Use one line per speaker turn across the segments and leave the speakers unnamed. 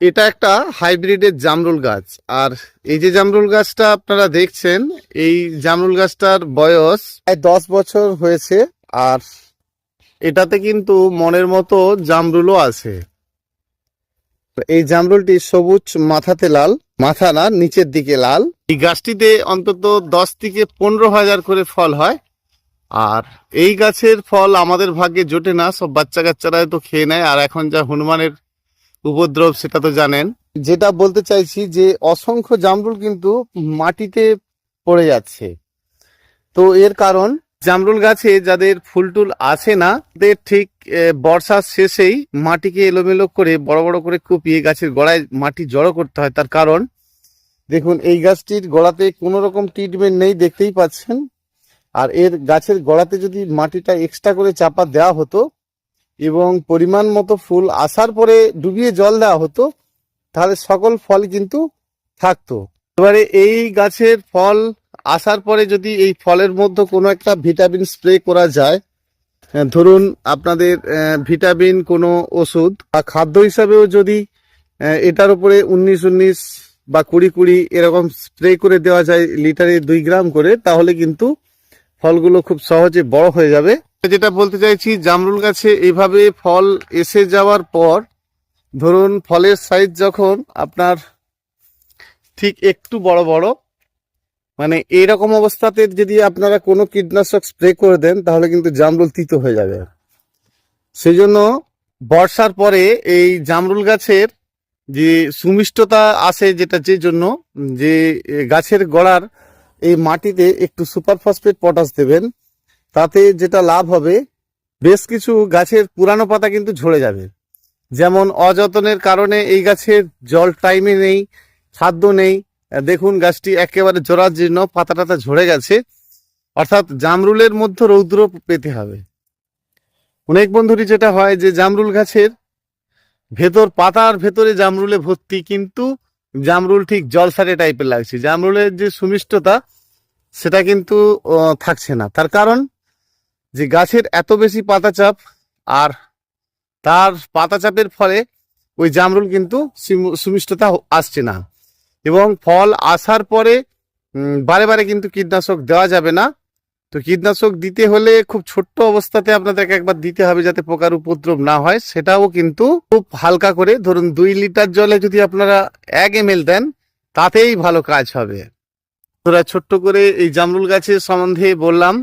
এটা একটা হাইব্রিডের জামরুল গাছ। আর এই যে জামরুল গাছটা আপনারা দেখছেন, এই জামরুল গাছটার বয়স প্রায় 10 বছর হয়েছে। আর এটাতে কিন্তু মনের মতো জামরুলও আছে। এই জামরুলটি সবুজ, মাথাতে লাল, মাথা না নিচের দিকে লাল। এই গাছটিতে অন্তত 10 থেকে 15 হাজার করে ফল হয়। আর এই গাছের ফল আমাদের ভাগ্যে জোটে না, সব বাচ্চা কাচ্চারা তো খেয়ে নেয়। আর এখন যা হনুমানের উপদ্রব সেটা তো জানেন। যেটা বলতে চাইছি যে অসংখ্য জামরুল কিন্তু মাটিতে পড়ে যাচ্ছে। তো এর কারণ জামরুল গাছে যাদের ফুল টুল আসে না, তাদের ঠিক বর্ষার শেষেই মাটিকে এলোমেলো করে বড় বড় করে কুপিয়ে গাছের গোড়ায় মাটি জড়ো করতে হয়। তার কারণ দেখুন, এই গাছটির গোড়াতে কোনো রকম ট্রিটমেন্ট নেই, দেখতেই পাচ্ছেন। আর এর গাছের গোড়াতে যদি মাটিটা এক্সট্রা করে চাপা দেওয়া হতো এবং পরিমাণ মতো ফুল আসার পরে ডুবিয়ে জল দেওয়া হতো, তাহলে সকল ফল কিন্তু থাকতো। এবারে এই গাছের ফল আসার পরে যদি এই ফলের মধ্যে কোনো একটা ভিটামিন স্প্রে করা যায়, ধরুন আপনাদের ভিটামিন কোনো ওষুধ বা খাদ্য হিসাবেও যদি এটার উপরে 19-19 বা 20-20 এরকম স্প্রে করে দেওয়া যায় লিটারে 2 গ্রাম করে, তাহলে কিন্তু ফলগুলো খুব সহজে বড় হয়ে যাবে। যেটা বলতে চাইছি, জামরুল গাছে এইভাবে ফল এসে যাওয়ার পর ধরুন ফলের সাইজ যখন আপনার ঠিক একটু বড় বড়, মানে এইরকম অবস্থাতে যদি আপনারা কোনো কীটনাশক স্প্রে করে দেন, তাহলে কিন্তু জামরুল তিতো হয়ে যাবে। সেই জন্য বর্ষার পরে এই জামরুল গাছের যে সুমিষ্টতা আসে, যেটা যে জন্য যে গাছের গোড়ার এই মাটিতে একটু সুপার ফসফেট পটাশ দেবেন, তাতে যেটা লাভ হবে, বেশ কিছু গাছের পুরানো পাতা কিন্তু ঝরে যাবে। যেমন অযত্নের কারণে এই গাছের জল টাইমে নেই, খাদ্য নেই, দেখুন গাছটি একেবারে জরাজীর্ণ, পাতা টাতা ঝরে গেছে। অর্থাৎ জামরুলের মধ্যে রৌদ্র পেতে হবে। অনেক বন্ধুরই যেটা হয় যে জামরুল গাছের ভেতর, পাতার ভেতরে জামরুলে ভর্তি, কিন্তু জামরুল ঠিক জলসারে টাইপের লাগছে, জামরুলের যে সুমিষ্টতা সেটা কিন্তু থাকছে না। তার কারণ যে গাছের এত বেশি পাতা চাপ, আর তার পাতা চাপের ফলে ওই জামরুল কিন্তু সুমিষ্টতা আসছে না। এবং ফল আসার পরে বারে বারে কিন্তু কীটনাশক দেওয়া যাবে না। তো কীটনাশক দিতে হলে খুব ছোট্ট অবস্থাতে আপনাদেরকে একবার দিতে হবে, যাতে পোকার উপদ্রব না হয়। সেটাও কিন্তু খুব হালকা করে, ধরুন 2 লিটার জলে যদি আপনারা 1 ml দেন, তাতেই ভালো কাজ হবে। তোরা ছোট্ট করে এই জামরুল গাছের সম্বন্ধে বললাম।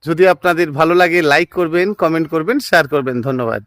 যদি আপনাদের ভালো লাগে লাইক করবেন, কমেন্ট করবেন, শেয়ার করবেন। ধন্যবাদ।